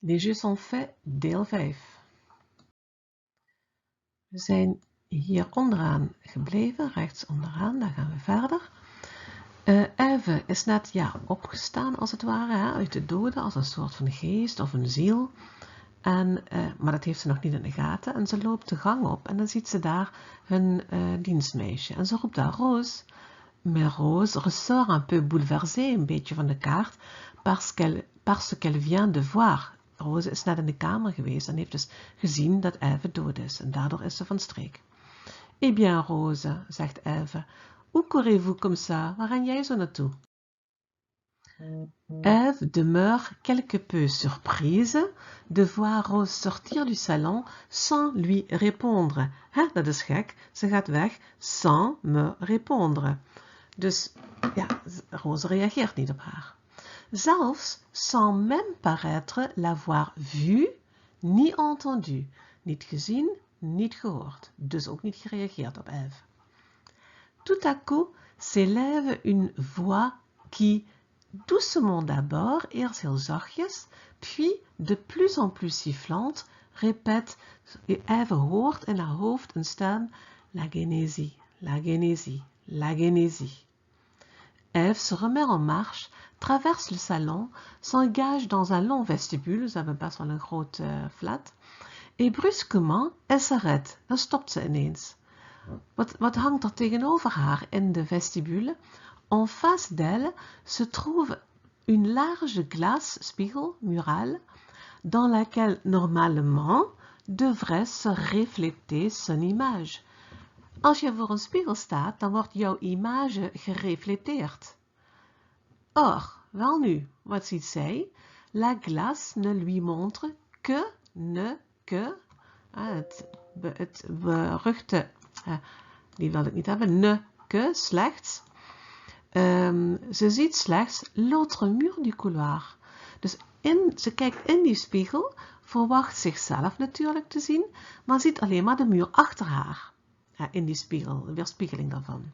Les jeux sont faits, deel 5. We zijn hier onderaan gebleven, rechts onderaan, daar gaan we verder. Eve is net opgestaan als het ware, uit de doden, als een soort van geest of een ziel. Maar dat heeft ze nog niet in de gaten. En ze loopt de gang op en dan ziet ze daar hun dienstmeisje. En ze roept daar Rose. Mais Rose ressort un peu bouleversée, een beetje van de kaart, parce qu'elle vient de voir. Rose is net in de kamer geweest en heeft dus gezien dat Eve dood is. En daardoor is ze van streek. Eh bien, Rose, zegt Eve, où courez-vous comme ça? Waar ren jij zo naartoe? Eve demeure quelque peu surprise de voir Rose sortir du salon sans lui répondre. Dat is gek, ze gaat weg sans me répondre. Dus ja, Rose reageert niet op haar. Zelfs sans même paraître l'avoir vue ni entendu. Niet gezien, niet gehoord. Dus ook niet gereageerd op Eve. Tout à coup s'élève une voix qui, doucement d'abord, eerst heel zachtjes, puis de plus en plus sifflante, répète, Eve hoort in haar hoofd een stem, la génésie, la génésie, la génésie. Eve se remet en marche, traverse le salon, s'engage dans un long vestibule, ze hebben best wel een groot flat, et brusquement, elle s'arrête, dan stopt ze ineens. Wat hangt er tegenover haar in de vestibule? En face d'elle se trouve une large glace, spiegel, murale, dans laquelle normalement devrait se refléter son image. Als je voor een spiegel staat, dan wordt jouw image gereflecteerd. Or, welnu, wat ziet zij? La glace ne lui montre que, het beruchte, die wil ik niet hebben, ne, que, slechts. Ze ziet slechts l'autre mur du couloir. Dus ze kijkt in die spiegel, verwacht zichzelf natuurlijk te zien, maar ziet alleen maar de muur achter haar. In die spiegel, de weerspiegeling daarvan.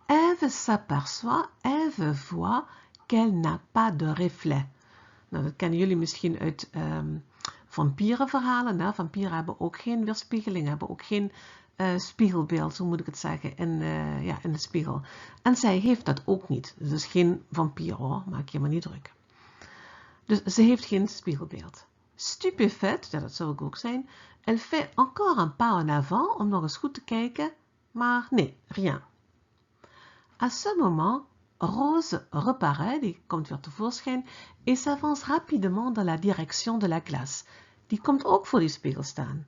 Eve s'aperçoit, Eve voit qu'elle n'a pas de reflet. Nou, dat kennen jullie misschien uit vampierenverhalen. Vampieren hebben ook geen weerspiegeling, hebben ook geen spiegelbeeld, zo moet ik het zeggen, in de spiegel. En zij heeft dat ook niet. Dus geen vampier hoor, maak je maar niet druk. Dus ze heeft geen spiegelbeeld. Stupéfaite, dat zou ik ook zijn, elle fait encore un pas en avant om nog eens goed te kijken, maar nee, rien. À ce moment, Rose reparaît, die komt weer tevoorschijn, et s'avance rapidement dans la direction de la glace. Die komt ook voor die spiegel staan.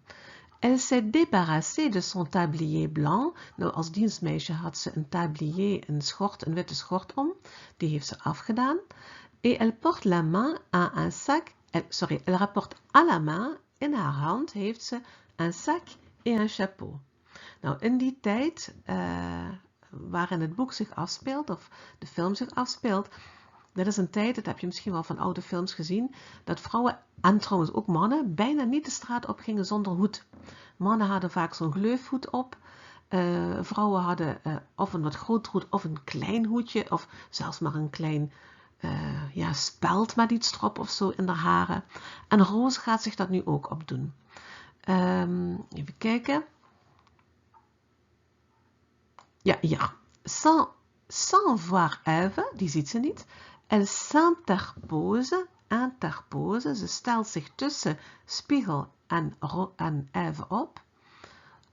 Elle s'est débarrassée de son tablier blanc. Nou, als dienstmeisje had ze een tablier, een witte schort om. Die heeft ze afgedaan. Et elle porte la main à un sac. Elle rapporte à la main, in haar hand heeft ze een sac et un chapeau. Nou, in die tijd waarin het boek zich afspeelt, of de film zich afspeelt, dat is een tijd, dat heb je misschien wel van oude films gezien, dat vrouwen, en trouwens ook mannen, bijna niet de straat op gingen zonder hoed. Mannen hadden vaak zo'n gleufhoed op. Vrouwen hadden of een wat groter hoed of een klein hoedje, of zelfs maar een klein speld met iets erop of zo in de haren. En Rose gaat zich dat nu ook opdoen. Even kijken. Ja, hier. Sans voir Eve, die ziet ze niet. Elle s'interpose, ze stelt zich tussen spiegel en Eve op,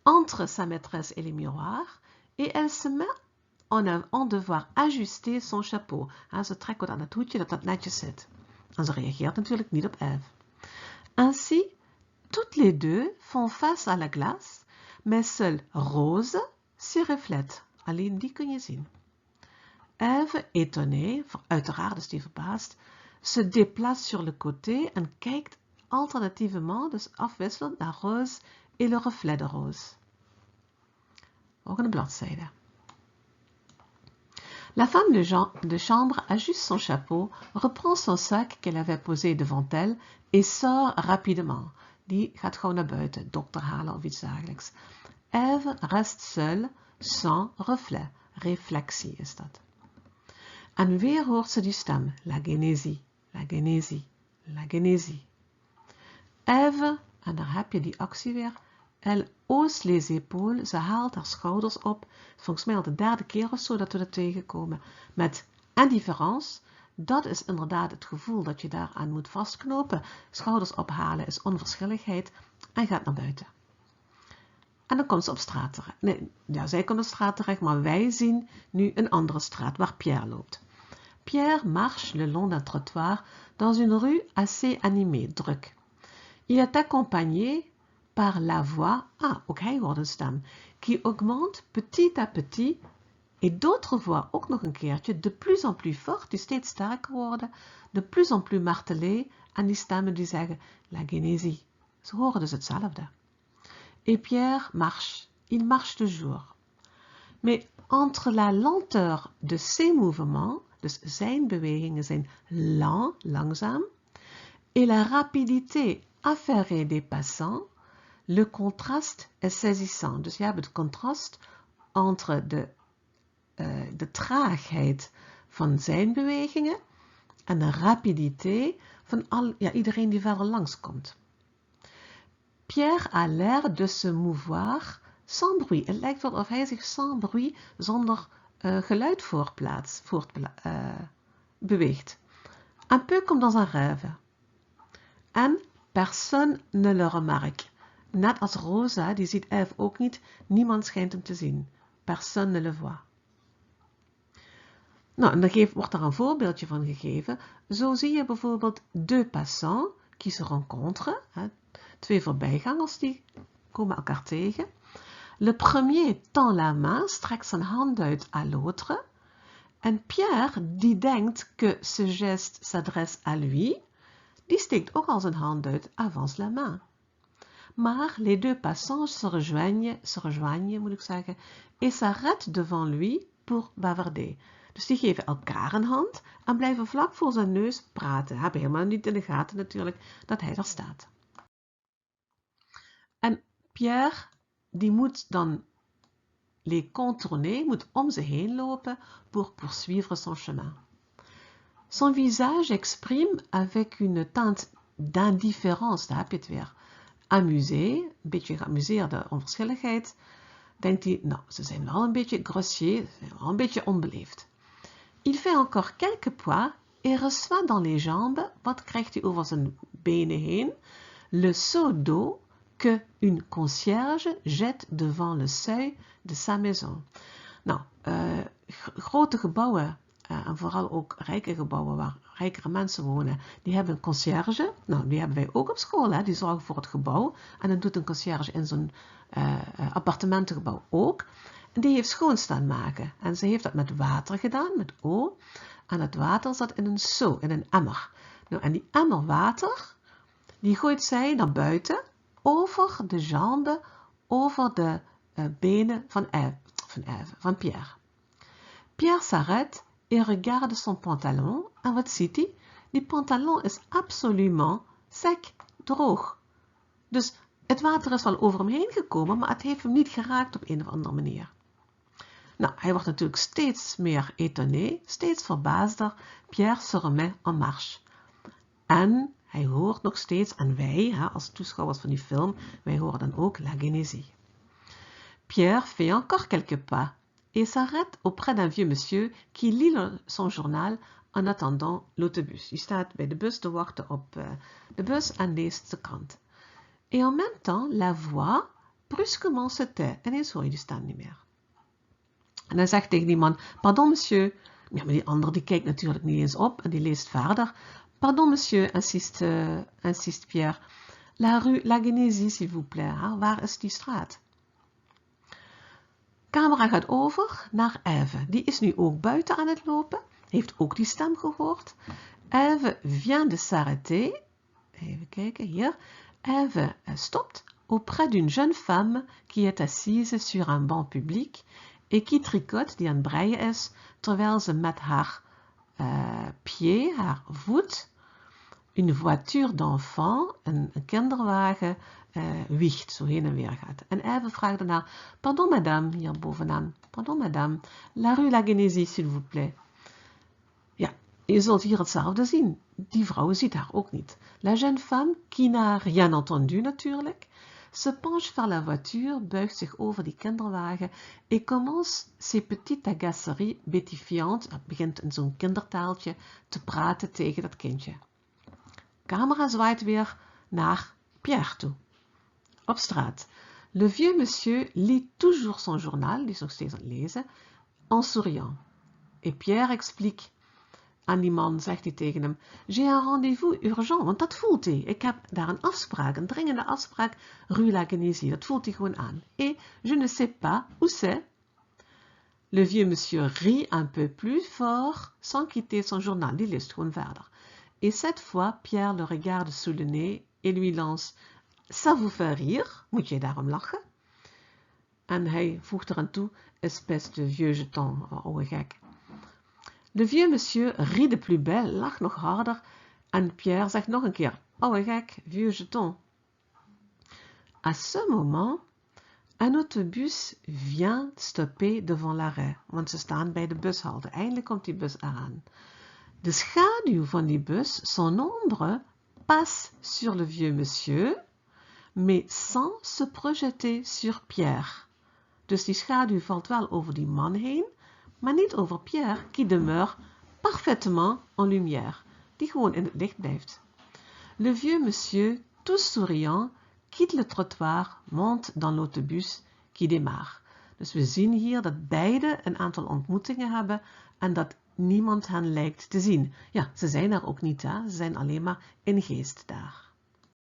entre sa maîtresse et les miroirs, et elle se met en devoir ajuster son chapeau. Ze trekt wat aan het hoedje dat netjes zit. En ze reageert natuurlijk niet op Eve. Ainsi, toutes les deux font face à la glace, mais seule Rose s'y reflète. Alleen die kun je zien. Eve, étonnée, uiteraard is die verbaasd, se déplace sur le côté en kijkt alternatievement, dus afwisselend, naar Rose et le reflet de Rose. Volgende bladzijde. La femme de chambre ajuste son chapeau, reprend son sac qu'elle avait posé devant elle et sort rapidement. Die gaat gewoon naar buiten, dokter halen of iets dergelijks. Eve reste seule, sans reflet. Reflectie is dat. En weer hoort ze die stem, la génésie, la génésie, la Genésie. Ève, en daar heb je die actie weer. Elle hausse les épaules, ze haalt haar schouders op. Volgens mij al de derde keer of zo dat we dat tegenkomen. Met indifférence, dat is inderdaad het gevoel dat je daaraan moet vastknopen. Schouders ophalen is onverschilligheid en gaat naar buiten. En dan komt ze op straat terecht. Nee, ja, zij komt op straat terecht, maar wij zien nu een andere straat waar Pierre loopt. Pierre marche le long d'un trottoir dans une rue assez animée, druk. Il est accompagné par la voix, ook hij hoort een stem, qui augmente petit à petit, et d'autres voix ook nog een keertje, de plus en plus fort, die steeds sterker worden, de plus en plus martelé, en die stemmen die zeggen, la Genésie. Ze horen dus hetzelfde. Et Pierre marche, il marche toujours. Mais entre la lenteur de ses mouvements, dus zijn bewegingen zijn lent, langzaam, et la rapidité affairée des passants, le contraste est saisissant. Dus je hebt het contrast entre de traagheid van zijn bewegingen en de rapidité van iedereen die verder langskomt. Pierre a l'air de se mouvoir sans bruit. Het lijkt wel of hij zich sans bruit, zonder geluid beweegt. Un peu comme dans un rêve. En personne ne le remarque. Net als Rosa, die ziet Ève ook niet. Niemand schijnt hem te zien. Personne ne le voit. Nou, en dan wordt daar een voorbeeldje van gegeven. Zo zie je bijvoorbeeld deux passants qui se rencontrent. Twee voorbijgangers die komen elkaar tegen. Le premier tend la main, strekt zijn hand uit à l'autre. En Pierre, die denkt que ce geste s'adresse à lui, die steekt ook al zijn hand uit, avance la main. Maar les deux passants se rejoignent moet ik zeggen, et s'arrêtent devant lui pour bavarder. Dus die geven elkaar een hand en blijven vlak voor zijn neus praten. Hebben helemaal niet in de gaten natuurlijk dat hij daar staat. En Pierre, die moet dan les contourner, moet om ze heen lopen pour poursuivre son chemin. Son visage exprime avec une teinte d'indifférence, daar heb je het weer, amusé, een beetje geamuseerde onverschilligheid, denkt hij, nou, ze zijn wel een beetje grossier, ze zijn wel een beetje onbeleefd. Il fait encore quelques pas et reçoit dans les jambes, wat krijgt hij over zijn benen heen? Le seau d'eau que une concierge jette devant le seuil de sa maison. Nou, grote gebouwen, en vooral ook rijke gebouwen waar rijkere mensen wonen, die hebben een concierge. Nou, die hebben wij ook op school, hè? Die zorgen voor het gebouw. En dat doet een concierge in zo'n appartementengebouw ook. En die heeft schoonstaan maken. En ze heeft dat met water gedaan, met eau. En het water zat in een seau, in een emmer. Nou, en die emmer water, die gooit zij naar buiten, over de jambes, over de benen van Pierre. Pierre s'arrête et regarde son pantalon. En wat ziet hij? Die pantalon is absolument sec, droog. Dus het water is wel over hem heen gekomen, maar het heeft hem niet geraakt op een of andere manier. Nou, hij wordt natuurlijk steeds meer étonné, steeds verbaasder. Pierre se remet en marche. En hij hoort nog steeds, en wij, als toeschouwers van die film, wij horen dan ook la Genésie. Pierre fait encore quelques pas et s'arrête auprès d'un vieux monsieur qui lit son journal en attendant l'autobus. Die staat bij de bus te wachten op de bus en leest de krant. Et en même temps, la voix brusquement se tait. En eens hoor je die stem niet meer. En hij zegt tegen die man, pardon monsieur. Ja, maar die ander die kijkt natuurlijk niet eens op en die leest verder. Pardon monsieur, insiste Pierre. La rue La Genésie, s'il vous plaît. Waar is die straat? Camera gaat over naar Ève. Die is nu ook buiten aan het lopen. Heeft ook die stem gehoord. Ève vient de s'arrêter. Even kijken, hier. Ève stopt auprès d'une jeune femme qui est assise sur un banc public et qui tricote, die aan het breien is, terwijl ze met haar pied, haar voet, une voiture d'enfant, een kinderwagen, wiegt, zo heen en weer gaat. En Ève vraagt daarna, pardon madame, hier bovenaan, pardon madame, la rue La Genésie, s'il vous plaît. Ja, Je zult hier hetzelfde zien. Die vrouw ziet haar ook niet. La jeune femme, qui n'a rien entendu natuurlijk, se penche vers la voiture, buigt zich over die kinderwagen et commence ses petites agaceries bétifiantes, begint in zo'n kindertaaltje te praten tegen dat kindje. Camera zwaait weer naar Pierre toe. Op straat. Le vieux monsieur lit toujours son journal, die is nog steeds aan het lezen, en souriant. Et Pierre explique aan die man, zegt hij tegen hem, j'ai un rendez-vous urgent, want dat voelt hij. Ik heb daar een afspraak, een dringende afspraak, rue La Genésie, dat voelt hij gewoon aan. Et je ne sais pas où c'est. Le vieux monsieur rit un peu plus fort, sans quitter son journal, die leest gewoon verder. Et cette fois, Pierre le regarde sous le nez et lui lance, ça vous fait rire? Moet je daarom lachen? En hij voegt eraan toe, espèce de vieux jeton, oude gek. Le vieux monsieur rit de plus belle, lacht nog harder en Pierre zegt nog een keer, oude gek, vieux jeton. À ce moment, un autobus vient stopper devant l'arrêt, want ze staan bij de bushalte. Eindelijk komt die bus eraan. De schaduw van die bus, son ombre, passe sur le vieux monsieur, mais sans se projeter sur Pierre. Dus die schaduw valt wel over die man heen, maar niet over Pierre, qui demeure parfaitement en lumière, die gewoon in het licht blijft. Le vieux monsieur, tout souriant, quitte le trottoir, monte dans l'autobus qui démarre. Dus we zien hier dat beide een aantal ontmoetingen hebben en dat niemand hen lijkt te zien. Ja, ze zijn er ook niet, hè? Ze zijn alleen maar in geest daar.